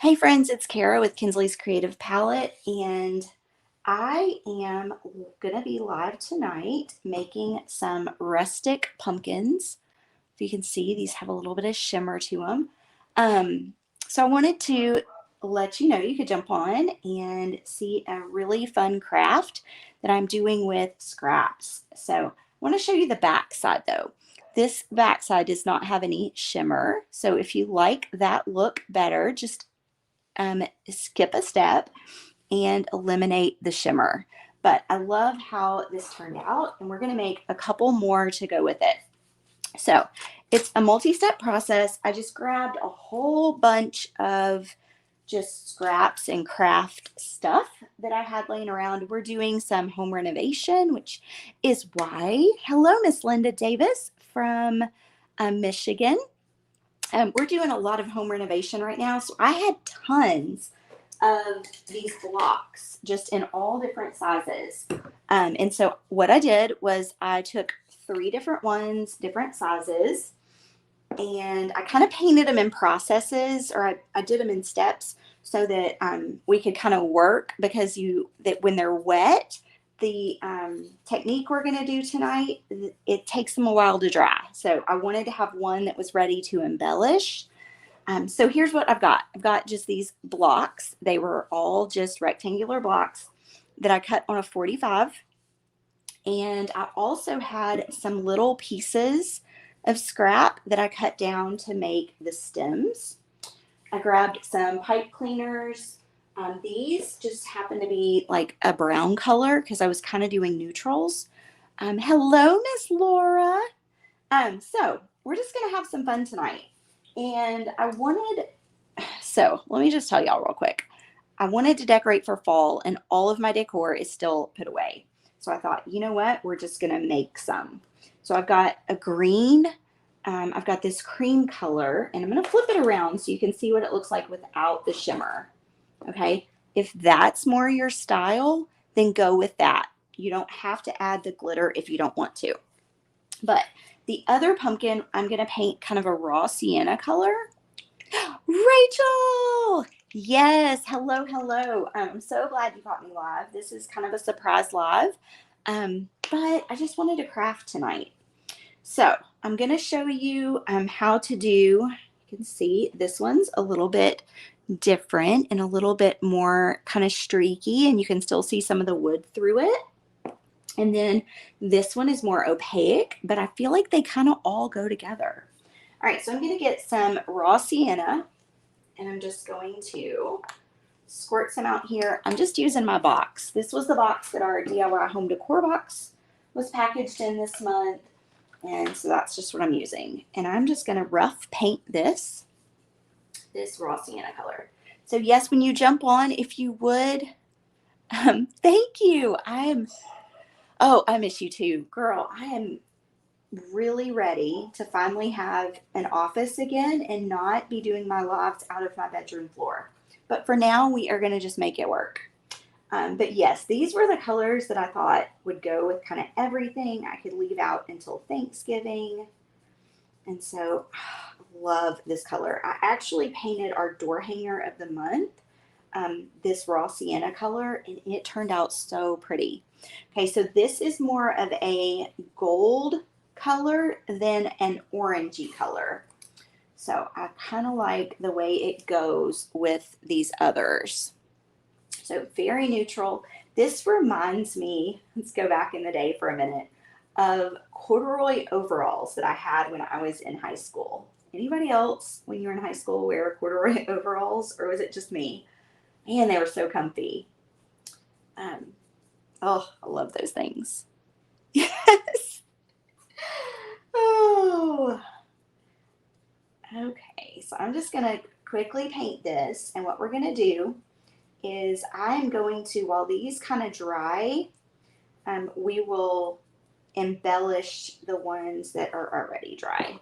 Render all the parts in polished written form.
Hey friends, it's Kara with Kinsley's Creative Palette, and I am gonna be live tonight making some rustic pumpkins. If you can see, these have a little bit of shimmer to them. Um, so I wanted to let you know you could jump on and see a really fun craft that I'm doing with scraps. So I want to show you the back side though. This back side does not have any shimmer. So if you like that look better, just skip a step and eliminate the shimmer. But I love how this turned out, and we're going to make a couple more to go with it. So it's a multi-step process. I just grabbed a whole bunch of just scraps and craft stuff that I had laying around. We're doing some home renovation, which is why, hello, Miss Linda Davis from Michigan. We're doing a lot of home renovation right now, so I had tons of these blocks just in all different sizes. And so what I did was I took three different ones, different sizes, and I kind of painted them in processes, or I did them in steps so that we could kind of work, because that when they're wet, the technique we're going to do tonight, it takes them a while to dry. So I wanted to have one that was ready to embellish. So here's what I've got. I've got just these blocks. They were all just rectangular blocks that I cut on a 45. And I also had some little pieces of scrap that I cut down to make the stems. I grabbed some pipe cleaners. These just happen to be like a brown color because I was kind of doing neutrals. Hello, Miss Laura. So we're just gonna have some fun tonight. And so let me just tell y'all real quick. I wanted to decorate for fall, and all of my decor is still put away. So I thought, you know what? We're just gonna make some. So I've got a green, I've got this cream color, and I'm gonna flip it around so you can see what it looks like without the shimmer. Okay. If that's more your style, then go with that. You don't have to add the glitter if you don't want to. But the other pumpkin, I'm going to paint kind of a raw sienna color. Rachel! Yes, hello, hello. I'm so glad you caught me live. This is kind of a surprise live, but I just wanted to craft tonight. So I'm going to show you how to do, you can see this one's a little bit different and a little bit more kind of streaky, and you can still see some of the wood through it. And then this one is more opaque, but I feel like they kind of all go together. All right, so I'm going to get some raw sienna, and I'm just going to squirt some out here. I'm just using my box. This was the box that our DIY home decor box was packaged in this month, and so that's just what I'm using. And I'm just going to rough paint this raw sienna color. So yes, when you jump on, if you would, thank you. Oh, I miss you too. Girl, I am really ready to finally have an office again and not be doing my lives out of my bedroom floor. But for now, we are going to just make it work. But yes, these were the colors that I thought would go with kind of everything. I could leave out until Thanksgiving. And so, love this color. I actually painted our door hanger of the month this raw sienna color, and it turned out so pretty. Okay, so this is more of a gold color than an orangey color. So I kind of like the way it goes with these others. So very neutral. This reminds me, let's go back in the day for a minute, of corduroy overalls that I had when I was in high school. Anybody else, when you were in high school, wear corduroy overalls, or was it just me? Man, they were so comfy. Um, oh, I love those things. Yes. Oh, okay. So I'm just going to quickly paint this. And what we're going to do is I'm going to, while these kind of dry, we will embellish the ones that are already dry.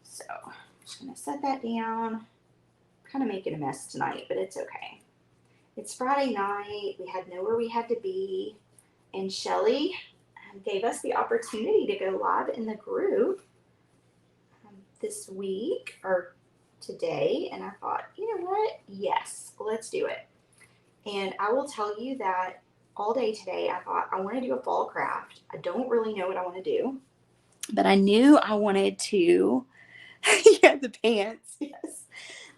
So I'm just going to set that down. Kind of making a mess tonight, but it's okay. It's Friday night. We had nowhere we had to be. And Shelly gave us the opportunity to go live in the group this week, or today, and I thought, you know what? Yes, let's do it. And I will tell you that all day today, I thought I want to do a fall craft. I don't really know what I want to do, but I knew I wanted to. Yeah, the pants. Yes.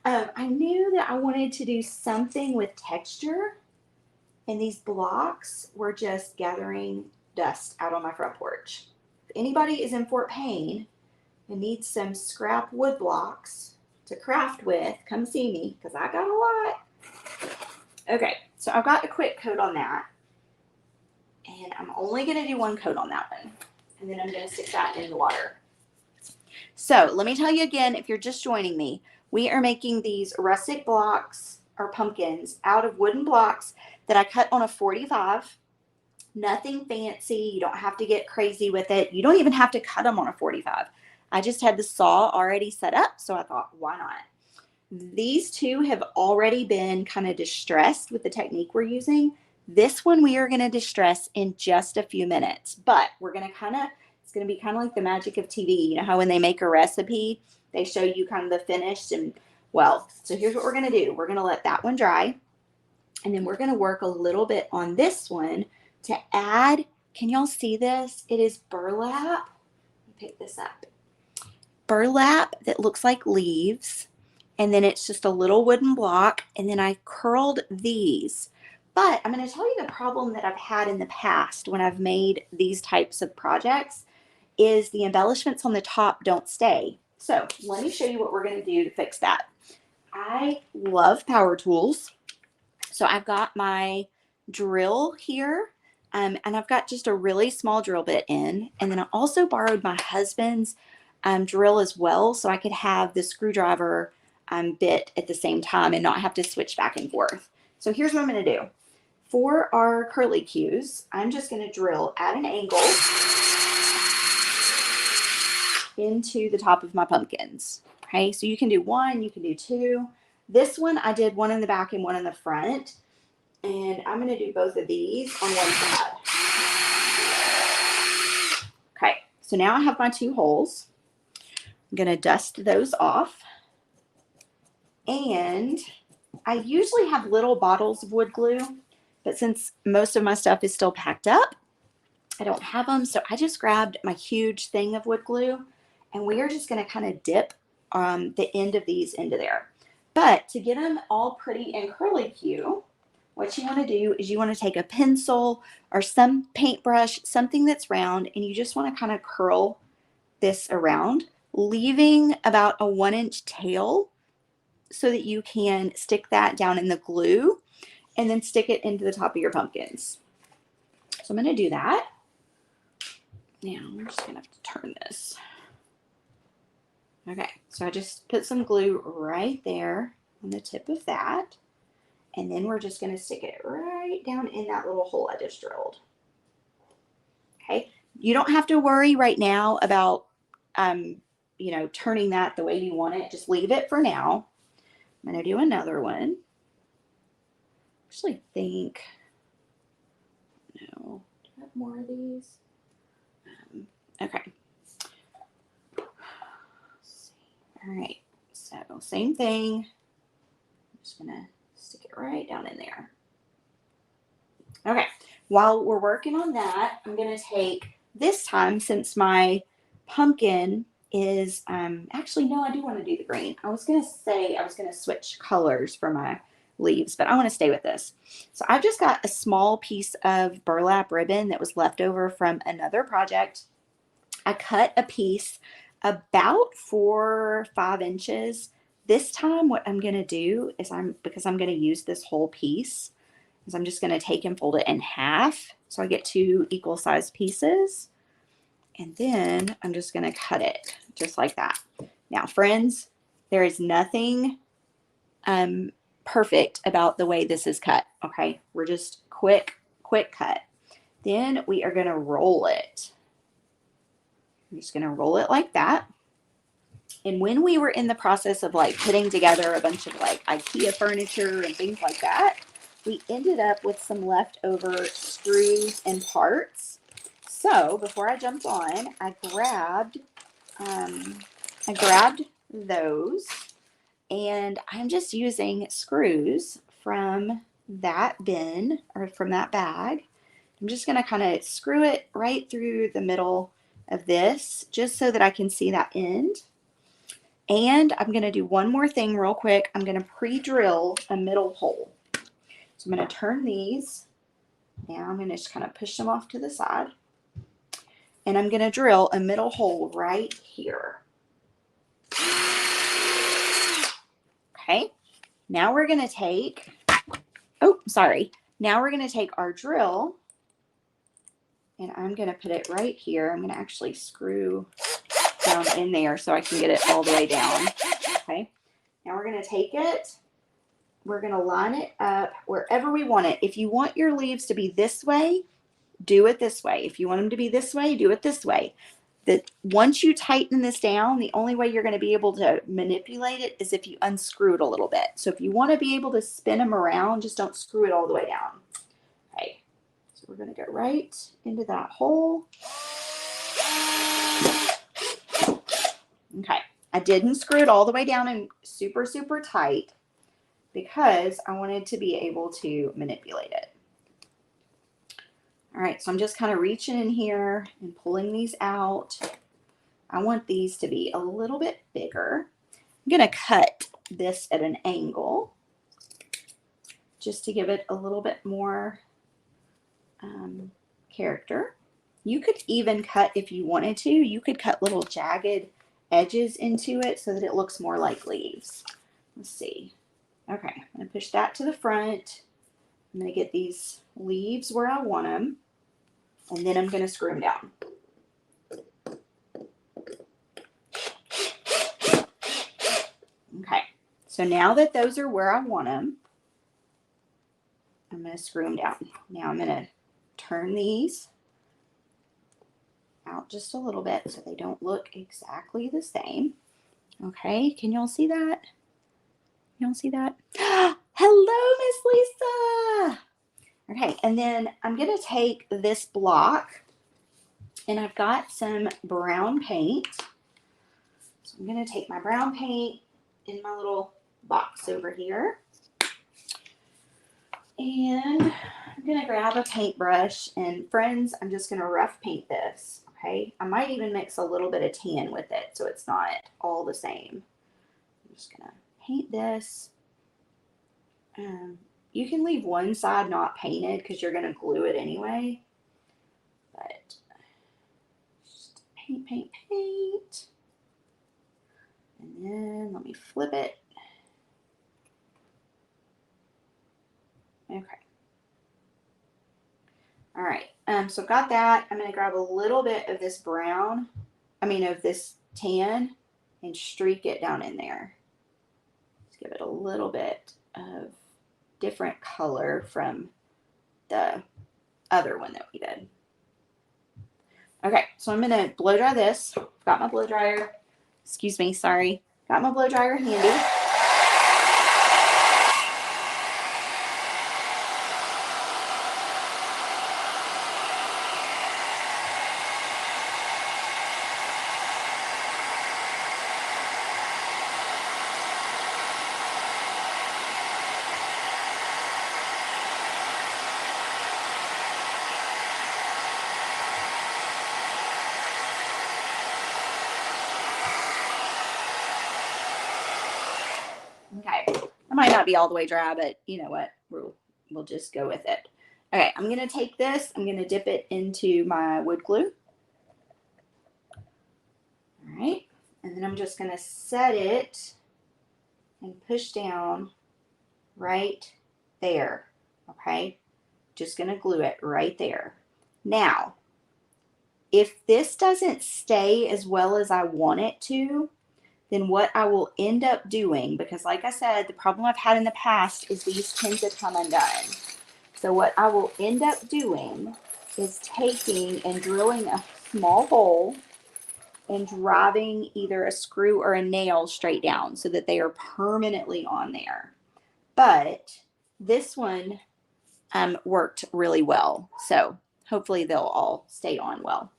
I knew that I wanted to do something with texture, and these blocks were just gathering dust out on my front porch. If anybody is in Fort Payne and needs some scrap wood blocks to craft with, come see me because I got a lot. Okay, so I've got a quick coat on that, and I'm only going to do one coat on that one, and then I'm going to stick that in the water. So let me tell you again, if you're just joining me, we are making these rustic blocks or pumpkins out of wooden blocks that I cut on a 45. Nothing fancy. You don't have to get crazy with it. You don't even have to cut them on a 45. I just had the saw already set up, so I thought, why not? These two have already been kind of distressed with the technique we're using. This one we are going to distress in just a few minutes, but we're going to it's going to be kind of like the magic of TV. You know how when they make a recipe, they show you kind of the finished so here's what we're going to do. We're going to let that one dry, and then we're going to work a little bit on this one to add, can y'all see this? It is burlap. Let me pick this up. Burlap that looks like leaves. And then it's just a little wooden block. And then I curled these. But I'm going to tell you the problem that I've had in the past when I've made these types of projects is the embellishments on the top don't stay. So let me show you what we're going to do to fix that. I love power tools. So I've got my drill here, and I've got just a really small drill bit in. And then I also borrowed my husband's drill as well, so I could have the screwdriver bit at the same time and not have to switch back and forth. So here's what I'm going to do. For our curly cues, I'm just going to drill at an angle into the top of my pumpkins. Okay, so you can do one, you can do two. This one, I did one in the back and one in the front. And I'm going to do both of these on one side. Okay, so now I have my two holes. I'm going to dust those off. And I usually have little bottles of wood glue, but since most of my stuff is still packed up, I don't have them. So I just grabbed my huge thing of wood glue, and we are just going to kind of dip the end of these into there. But to get them all pretty and curly cue, what you want to do is you want to take a pencil or some paintbrush, something that's round, and you just want to kind of curl this around, leaving about a 1-inch tail so that you can stick that down in the glue and then stick it into the top of your pumpkins. So I'm going to do that. Now I'm just going to have to turn this. Okay, so I just put some glue right there on the tip of that. And then we're just going to stick it right down in that little hole I just drilled. Okay. You don't have to worry right now about, turning that the way you want it. Just leave it for now. I'm going to do another one. Actually think, no, do I have more of these? Okay. All right. So same thing. I'm just going to stick it right down in there. Okay, while we're working on that, I'm going to take this time, since my pumpkin is, actually, no, I do want to do the green. I was going to say I was going to switch colors for my leaves, but I want to stay with this. So I've just got a small piece of burlap ribbon that was left over from another project. I cut a piece about 4 or 5 inches. This time what I'm going to do is because I'm going to use this whole piece, is I'm just going to take and fold it in half so I get 2 equal sized pieces. And then I'm just going to cut it just like that. Now, friends, there is nothing perfect about the way this is cut. Okay, we're just quick cut. Then we are going to roll it. I'm just going to roll it like that. And when we were in the process of like putting together a bunch of like IKEA furniture and things like that, we ended up with some leftover screws and parts. So before I jumped on, I grabbed those, And I'm just using screws from that bin or from that bag. I'm just going to kind of screw it right through the middle of this just so that I can see that end. And I'm going to do one more thing real quick. I'm going to pre-drill a middle hole. So I'm going to turn these. Now I'm going to just kind of push them off to the side. And I'm going to drill a middle hole right here. Okay. Now we're going to take, Now we're going to take our drill and I'm going to put it right here. I'm going to actually screw down in there so I can get it all the way down. Okay. Now we're going to take it. We're going to line it up wherever we want it. If you want your leaves to be this way, do it this way. If you want them to be this way, do it this way. Once you tighten this down, the only way you're going to be able to manipulate it is if you unscrew it a little bit. So if you want to be able to spin them around, just don't screw it all the way down. Okay, so we're going to go right into that hole. Okay, I didn't screw it all the way down and super, super tight because I wanted to be able to manipulate it. All right, so I'm just kind of reaching in here and pulling these out. I want these to be a little bit bigger. I'm going to cut this at an angle just to give it a little bit more character. You could even cut, if you wanted to, you could cut little jagged edges into it so that it looks more like leaves. Let's see. Okay, I'm going to push that to the front. I'm going to get these leaves where I want them, and then I'm going to screw them down. Okay, so now that those are where I want them, I'm going to screw them down. Now I'm going to turn these out just a little bit so they don't look exactly the same. Okay, can y'all see that? Y'all see that? Hello, Miss Lisa. Okay, and then I'm going to take this block, and I've got some brown paint. So I'm going to take my brown paint in my little box over here. And I'm going to grab a paintbrush, and friends, I'm just going to rough paint this, okay? I might even mix a little bit of tan with it so it's not all the same. I'm just going to paint this. You can leave one side not painted because you're going to glue it anyway. But just paint, paint, paint. And then let me flip it. Okay. All right. So got that. I'm going to grab a little bit of this of this tan and streak it down in there. Let's give it a little bit of different color from the other one that we did. Okay, so I'm going to blow dry this. Got my blow dryer. Excuse me, sorry. Got my blow dryer handy. Okay, I might not be all the way dry, but you know what? We'll just go with it. Okay, I'm going to take this. I'm going to dip it into my wood glue. All right, and then I'm just going to set it and push down right there. Okay, just going to glue it right there. Now, if this doesn't stay as well as I want it to, then what I will end up doing, because like I said, the problem I've had in the past is these tend to come undone. So what I will end up doing is taking and drilling a small hole and driving either a screw or a nail straight down so that they are permanently on there. But this one worked really well. So hopefully they'll all stay on well.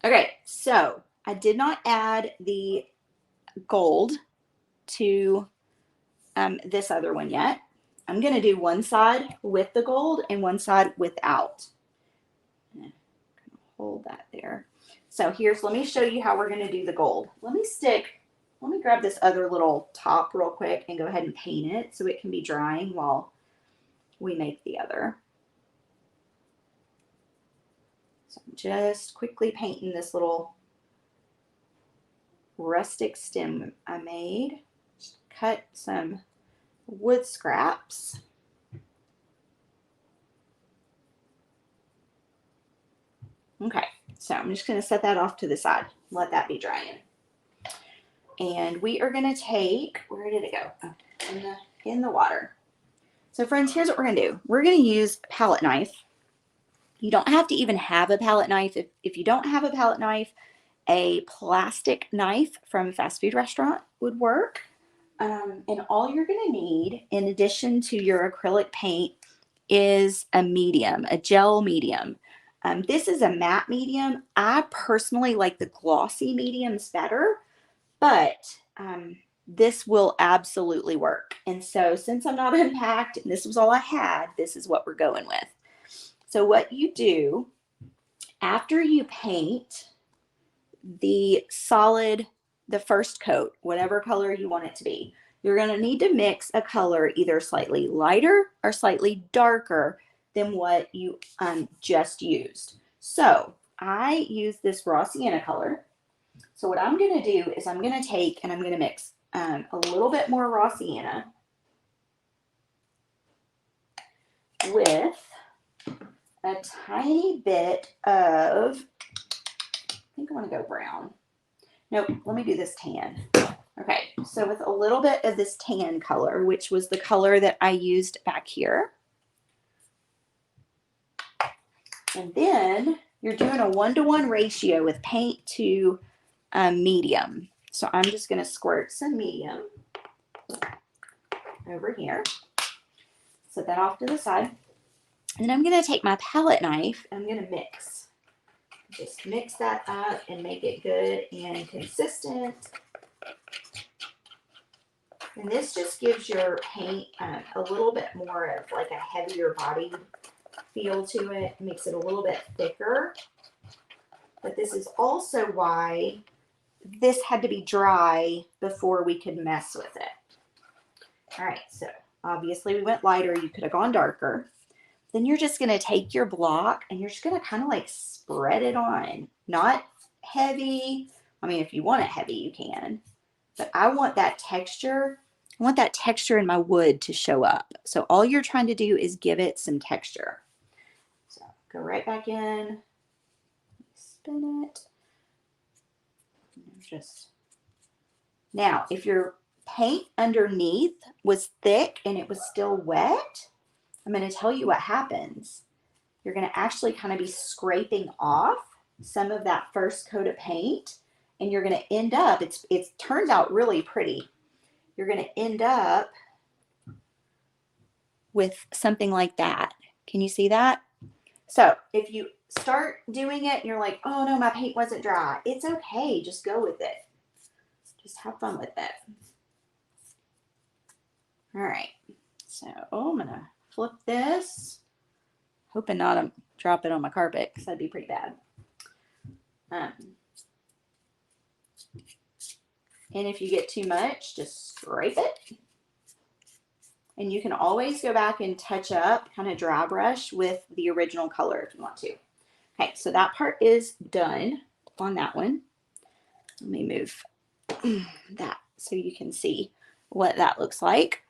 Okay, so I did not add the gold to this other one yet. I'm going to do one side with the gold and one side without. Hold that there. So let me show you how we're going to do the gold. Let me grab this other little top real quick and go ahead and paint it so it can be drying while we make the other. So I'm just quickly painting this little rustic stem I made. Just cut some wood scraps. Okay, so I'm just going to set that off to the side. Let that be drying. And we are going to take, where did it go? Oh, in the water. So friends, here's what we're going to do. We're going to use a palette knife. You don't have to even have a palette knife. If you don't have a palette knife, a plastic knife from a fast food restaurant would work. And all you're going to need, in addition to your acrylic paint, is a medium, a gel medium. This is a matte medium. I personally like the glossy mediums better, but this will absolutely work. And so since I'm not unpacked and this was all I had, this is what we're going with. So what you do after you paint the first coat, whatever color you want it to be, you're going to need to mix a color either slightly lighter or slightly darker than what you just used. So I use this raw sienna color. So what I'm going to do is I'm going to take and I'm going to mix a little bit more raw sienna with a tiny bit of, I think I want to go brown. Nope, let me do this tan. Okay, so with a little bit of this tan color, which was the color that I used back here. And then you're doing a 1-to-1 ratio with paint to medium. So I'm just going to squirt some medium over here. Set that off to the side. And then I'm going to take my palette knife and I'm going to mix. Just mix that up and make it good and consistent. And this just gives your paint a little bit more of like a heavier body feel to it. It makes it a little bit thicker. But this is also why this had to be dry before we could mess with it. All right, so obviously we went lighter. You could have gone darker. Then you're just going to take your block and you're just going to kind of like spread it on. Not heavy. I mean, if you want it heavy, you can. But I want that texture. I want that texture in my wood to show up. So all you're trying to do is give it some texture. So go right back in. Spin it. Now, if your paint underneath was thick and it was still wet, I'm going to tell you what happens. You're going to actually kind of be scraping off some of that first coat of paint, and you're going to end up, it turns out really pretty. You're going to end up with something like that. Can you see that? So if you start doing it and you're like, oh no, my paint wasn't dry, it's okay. Just go with it. Just have fun with it. All right. So I'm going to flip this. Hoping not to drop it on my carpet because that'd be pretty bad. And if you get too much, just scrape it. And you can always go back and touch up, kind of dry brush with the original color if you want to. Okay, so that part is done on that one. Let me move that so you can see what that looks like.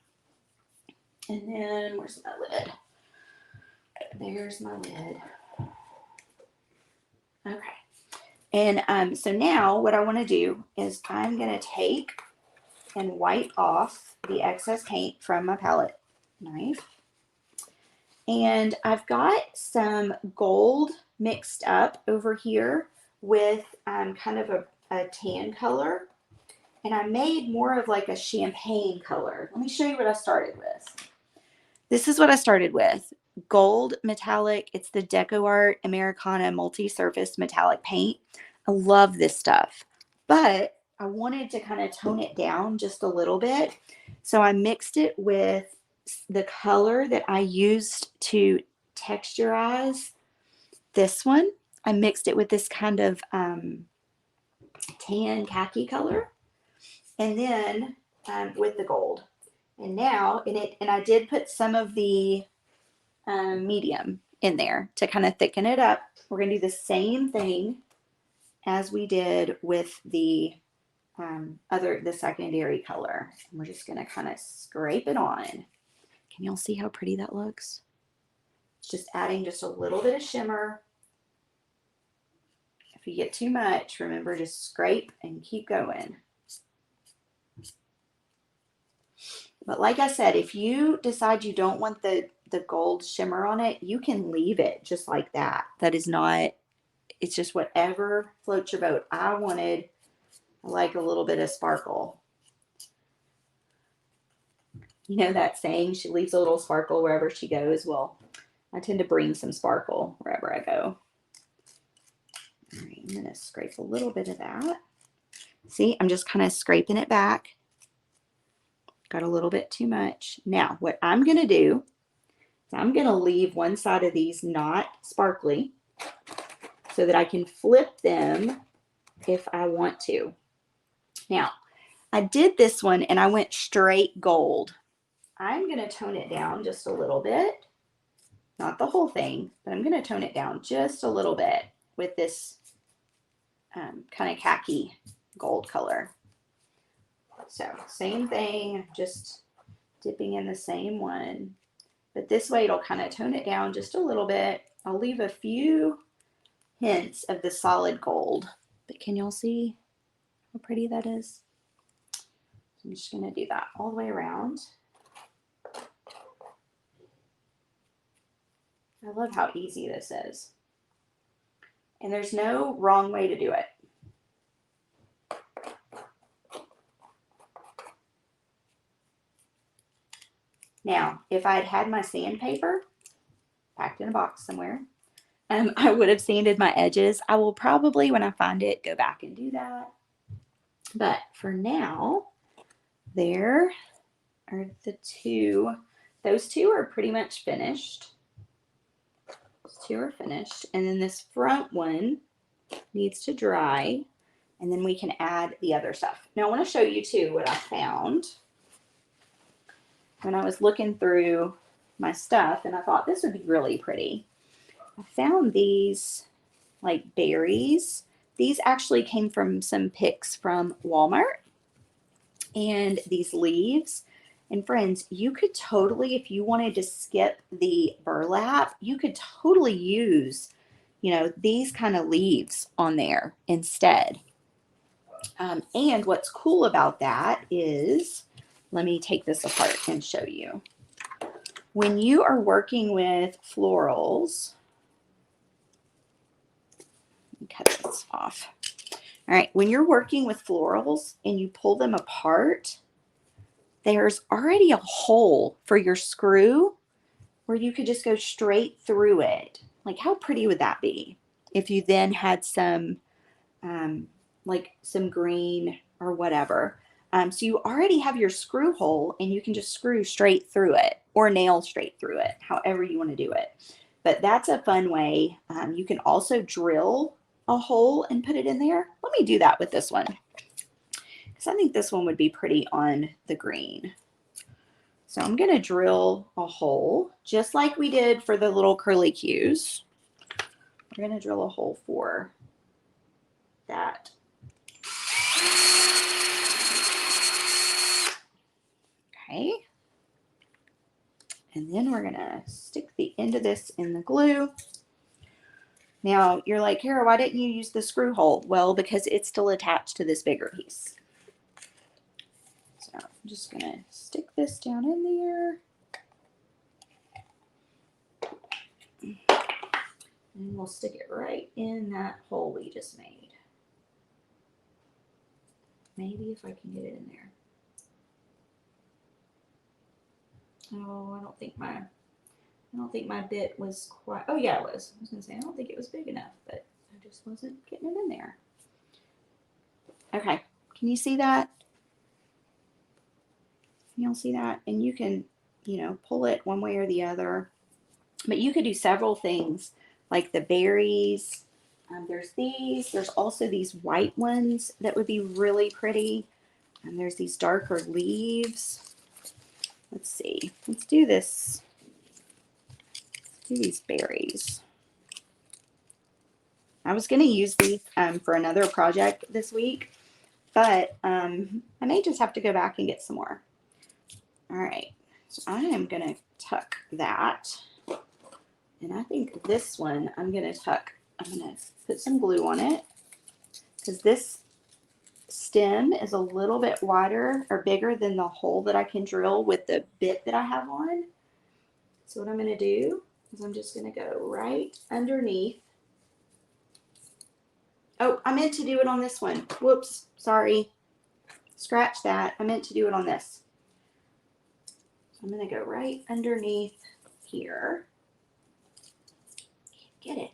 And then where's my lid? There's my lid. Okay. And so now what I want to do is I'm going to take and wipe off the excess paint from my palette knife. And I've got some gold mixed up over here with kind of a tan color. And I made more of like a champagne color. Let me show you what I started with. This is what I started with. Gold metallic. It's the Deco Art Americana multi-surface metallic paint. I love this stuff. But I wanted to kind of tone it down just a little bit. So I mixed it with the color that I used to texturize this one. I mixed it with this kind of tan khaki color, and then with the gold. And now and I did put some of the medium in there to kind of thicken it up. We're going to do the same thing as we did with the the secondary color. And we're just going to kind of scrape it on. Can y'all see how pretty that looks? It's just adding just a little bit of shimmer. If you get too much, remember, just scrape and keep going. But like I said, if you decide you don't want the gold shimmer on it, you can leave it just like that. That is not, it's just whatever floats your boat. I wanted like a little bit of sparkle. You know that saying, she leaves a little sparkle wherever she goes? Well, I tend to bring some sparkle wherever I go. All right, I'm going to scrape a little bit of that. See, I'm just kind of scraping it back. Got a little bit too much. Now, what I'm going to do is I'm going to leave one side of these not sparkly so that I can flip them if I want to. Now, I did this one and I went straight gold. I'm going to tone it down just a little bit. Not the whole thing, but I'm going to tone it down just a little bit with this kind of khaki gold color. So same thing, just dipping in the same one. But this way it'll kind of tone it down just a little bit. I'll leave a few hints of the solid gold. But can y'all see how pretty that is? I'm just going to do that all the way around. I love how easy this is. And there's no wrong way to do it. Now, if I had had my sandpaper packed in a box somewhere, I would have sanded my edges. I will probably, when I find it, go back and do that. But for now, there are the two. Those two are pretty much finished. Those two are finished. And then this front one needs to dry. And then we can add the other stuff. Now, I want to show you, too, what I found when I was looking through my stuff, and I thought this would be really pretty. I found these like berries. These actually came from some picks from Walmart, and these leaves. And friends, you could totally, if you wanted to skip the burlap, you could totally use, you know, these kind of leaves on there instead. And what's cool about that is, let me take this apart and show you. When you are working with florals, let me cut this off. All right, when you're working with florals and you pull them apart, there's already a hole for your screw where you could just go straight through it. Like, how pretty would that be if you then had some, like some green or whatever. So you already have your screw hole and you can just screw straight through it or nail straight through it, however you want to do it. But that's a fun way. You can also drill a hole and put it in there. Let me do that with this one, because I think this one would be pretty on the green. So I'm going to drill a hole just like we did for the little curly cues. We're going to drill a hole for that. Okay. And then we're going to stick the end of this in the glue. Now, you're like, Kara, why didn't you use the screw hole? Well, because it's still attached to this bigger piece. So I'm just going to stick this down in there. And we'll stick it right in that hole we just made. Maybe if I can get it in there. Oh, I don't think my bit was quite, oh yeah, it was. I was going to say, I don't think it was big enough, but I just wasn't getting it in there. Okay, Can you see that? You'll see that, and you can, you know, pull it one way or the other. But you could do several things, like the berries. There's these. There's also these white ones that would be really pretty. And there's these darker leaves. Let's see. Let's do this. Let's do these berries. I was going to use these for another project this week, but I may just have to go back and get some more. All right. So I am going to tuck that. And I think this one I'm going to tuck. I'm going to put some glue on it because this stem is a little bit wider or bigger than the hole that I can drill with the bit that I have on. So what I'm going to do is I'm just going to go right underneath. Oh, I meant to do it on this one. Whoops, sorry. Scratch that. I meant to do it on this. So I'm going to go right underneath here. Get it.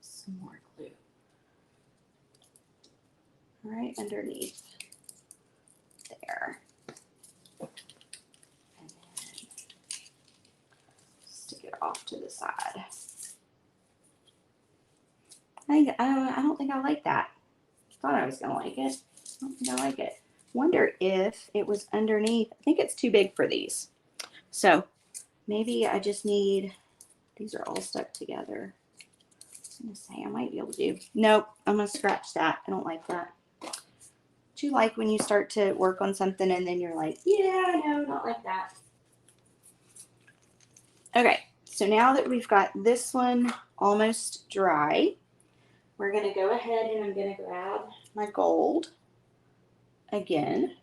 Some more glue. Right underneath there. And then stick it off to the side. I don't think I like that. Thought I was going to like it. I don't think I like it. Wonder if it was underneath. I think it's too big for these. So maybe I just need, these are all stuck together. I was going to say I might be able to do. Nope, I'm going to scratch that. I don't like that. Do you like when you start to work on something and then you're like, yeah, no, not like that. Okay, so now that we've got this one almost dry, we're going to go ahead and I'm going to grab my gold again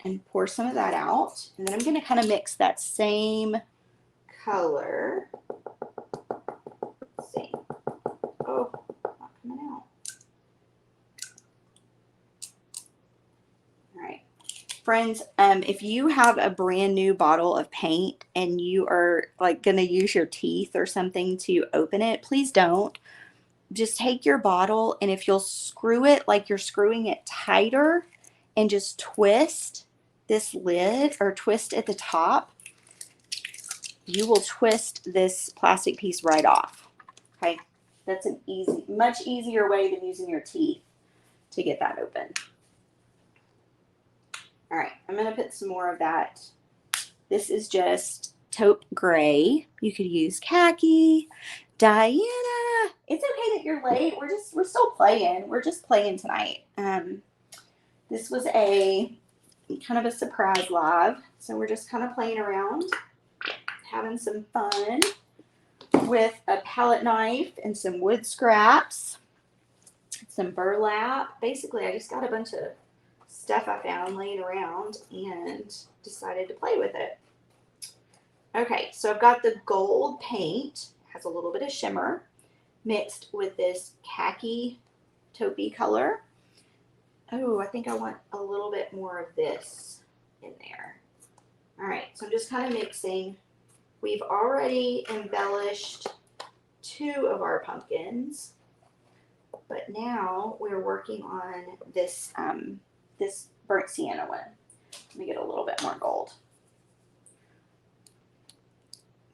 and pour some of that out. And then I'm going to kind of mix that same color. Let's see. Oh, not coming out. All right. Friends, if you have a brand new bottle of paint and you are like going to use your teeth or something to open it, please don't. Just take your bottle, and if you'll screw it like you're screwing it tighter and just twist this lid or twist at the top, you will twist this plastic piece right off. Okay, that's an easy, much easier way than using your teeth to get that open. All right, I'm going to put some more of that. This is just taupe gray. You could use khaki. Diana, it's okay that you're late. We're still playing. We're just playing tonight. This was a kind of a surprise live. So we're just kind of playing around, having some fun with a palette knife and some wood scraps, some burlap. Basically, I just got a bunch of stuff I found laying around and decided to play with it. Okay, so I've got the gold paint, has a little bit of shimmer, mixed with this khaki taupey color. Oh, I think I want a little bit more of this in there. All right, so I'm just kind of mixing. We've already embellished 2 of our pumpkins, but now we're working on this this burnt sienna one. Let me get a little bit more gold.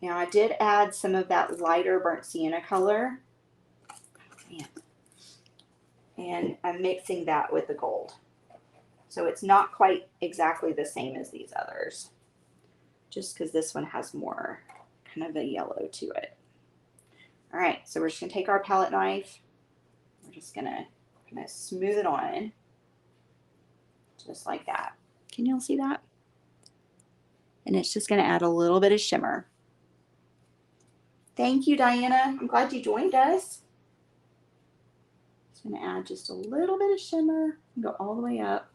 Now I did add some of that lighter burnt sienna color. And I'm mixing that with the gold. So it's not quite exactly the same as these others, just because this one has more kind of a yellow to it. All right, so we're just gonna take our palette knife. We're just gonna kind of smooth it on, just like that. Can you all see that? And it's just gonna add a little bit of shimmer. Thank you, Diana. I'm glad you joined us. Just gonna add just a little bit of shimmer and go all the way up.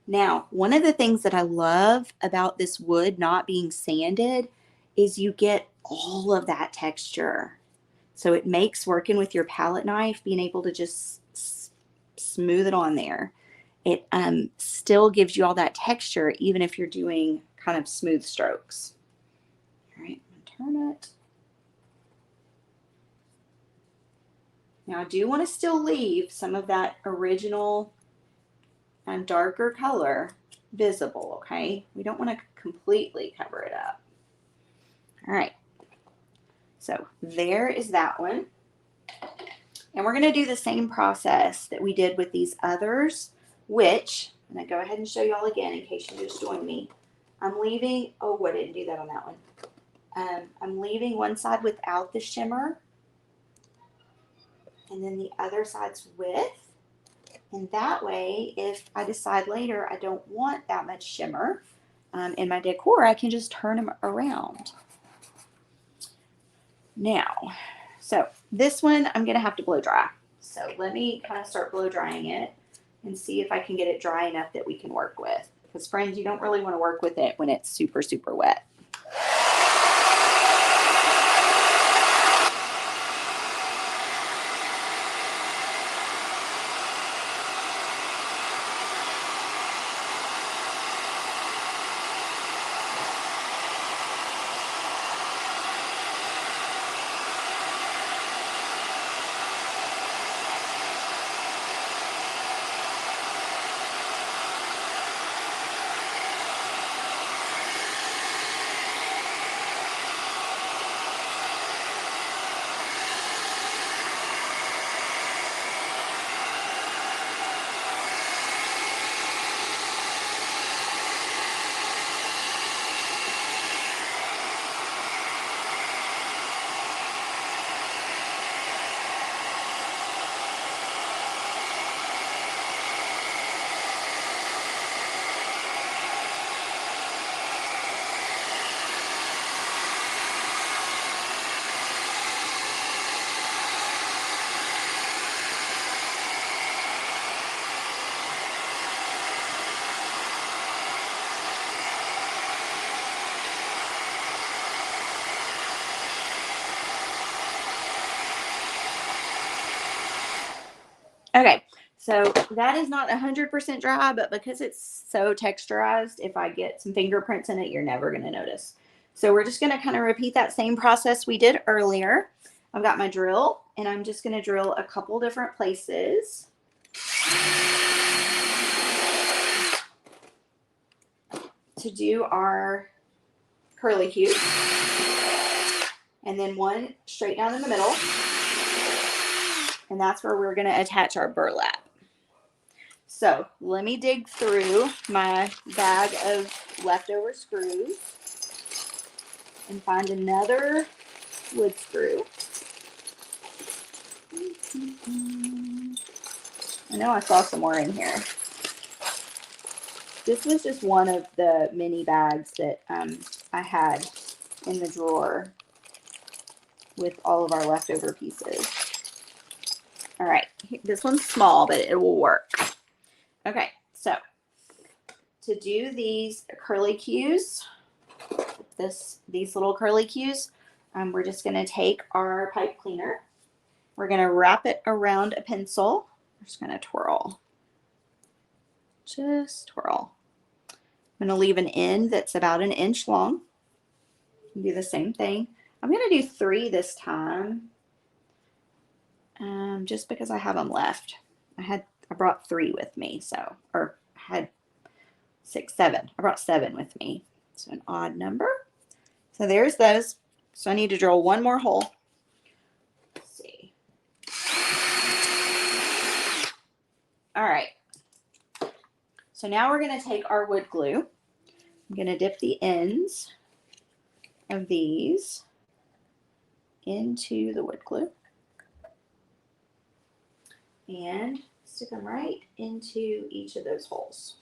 Now, one of the things that I love about this wood not being sanded is you get all of that texture. So it makes working with your palette knife, being able to just smooth it on there. It still gives you all that texture, even if you're doing kind of smooth strokes. All right, I'm gonna turn it. Now I do want to still leave some of that original and darker color visible, okay? We don't want to completely cover it up. All right, so there is that one. And we're going to do the same process that we did with these others, which, I'm going to go ahead and show you all again in case you just joined me. I'm leaving, oh, I didn't do that on that one. I'm leaving one side without the shimmer, and then the other side's with. And that way, if I decide later I don't want that much shimmer in my decor, I can just turn them around. Now, so this one I'm going to have to blow dry. So let me kind of start blow drying it and see if I can get it dry enough that we can work with. Because friends, you don't really want to work with it when it's super, super wet. Okay, so that is not 100% dry, but because it's so texturized, if I get some fingerprints in it, you're never going to notice. So we're just going to kind of repeat that same process we did earlier. I've got my drill, and I'm just going to drill a couple different places. To do our curly cue. And then one straight down in the middle. And that's where we're going to attach our burlap. So let me dig through my bag of leftover screws and find another wood screw. I know I saw some more in here. This was just one of the mini bags that I had in the drawer with all of our leftover pieces. All right, this one's small, but it will work. Okay, so to do these curly cues, these little curly cues, we're just going to take our pipe cleaner. We're going to wrap it around a pencil. We're just going to twirl. Just twirl. I'm going to leave an end that's about an inch long. Do the same thing. I'm going to do 3 this time, just because I have them left. I brought 3 with me, so, or I had 6, 7. I brought 7 with me, so an odd number. So there's those. So I need to drill one more hole. Let's see. All right. So now we're going to take our wood glue. I'm going to dip the ends of these into the wood glue and stick them right into each of those holes.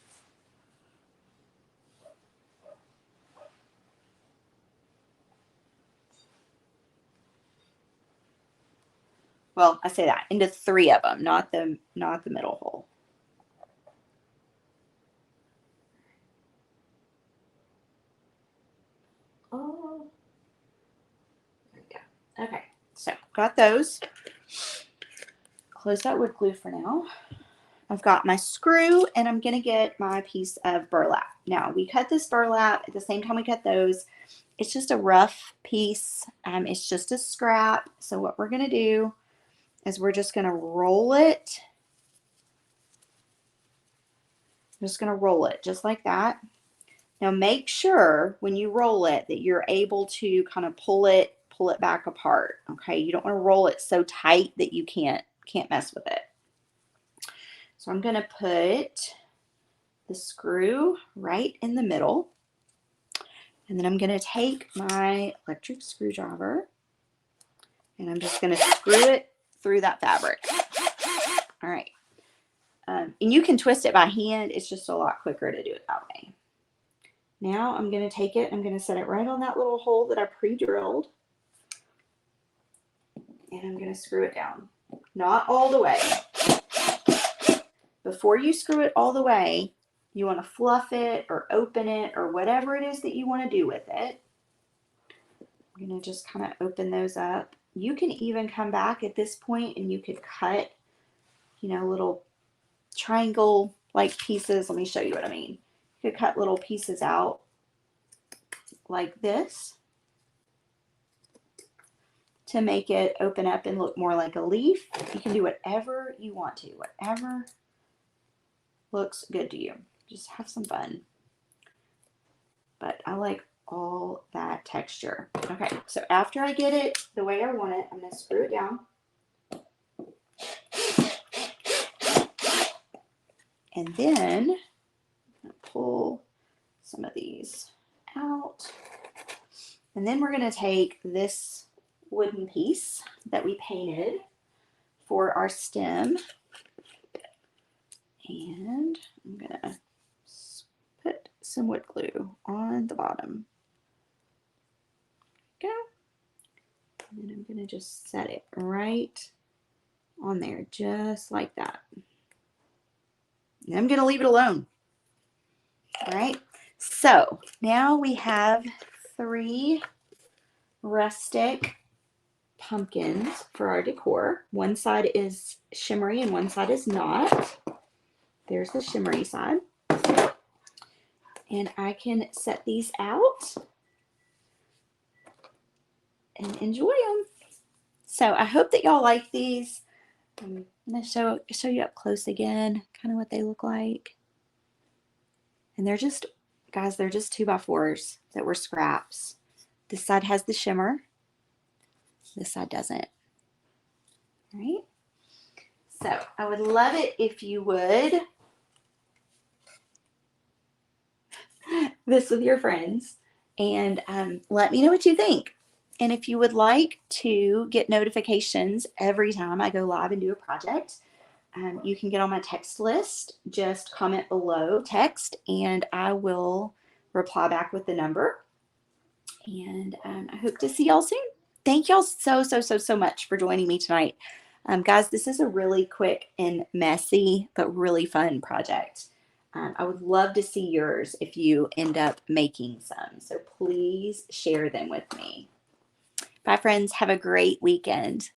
Well, I say that into 3 of them, not the middle hole. Oh, there we go. Okay, so got those. Close that wood glue for now. I've got my screw, and I'm going to get my piece of burlap. Now we cut this burlap at the same time we cut those. It's just a rough piece. It's just a scrap. So what we're going to do is we're just going to roll it. I'm just going to roll it just like that. Now make sure when you roll it that you're able to kind of pull it back apart. Okay, you don't want to roll it so tight that you can't mess with it. So I'm going to put the screw right in the middle. And then I'm going to take my electric screwdriver and I'm just going to screw it through that fabric. All right. And you can twist it by hand. It's just a lot quicker to do it that way. Now I'm going to take it. I'm going to set it right on that little hole that I pre-drilled. And I'm going to screw it down. Not all the way. Before you screw it all the way, you want to fluff it or open it or whatever it is that you want to do with it. I'm going to just kind of open those up. You can even come back at this point and you could cut, little triangle like pieces. Let me show you what I mean. You could cut little pieces out like this to make it open up and look more like a leaf. You can do whatever you want to, whatever looks good to you. Just have some fun. But I like all that texture. Okay, so after I get it the way I want it, I'm going to screw it down. And then I'm going to pull some of these out. And then we're going to take this wooden piece that we painted for our stem. And I'm going to put some wood glue on the bottom. Go. And then I'm going to just set it right on there, just like that. And I'm going to leave it alone. All right. So now we have 3 rustic pumpkins for our decor. One side is shimmery and one side is not. There's the shimmery side. And I can set these out and enjoy them. So I hope that y'all like these. I'm going to show you up close again, kind of what they look like. And they're just, guys, they're just 2x4s that were scraps. This side has the shimmer. This side doesn't. All right. So I would love it if you would this with your friends and let me know what you think. And if you would like to get notifications every time I go live and do a project, you can get on my text list. Just comment below text and I will reply back with the number. And I hope to see y'all soon. Thank y'all so much for joining me tonight. Guys, this is a really quick and messy, but really fun project. I would love to see yours if you end up making some. So please share them with me. Bye, friends. Have a great weekend.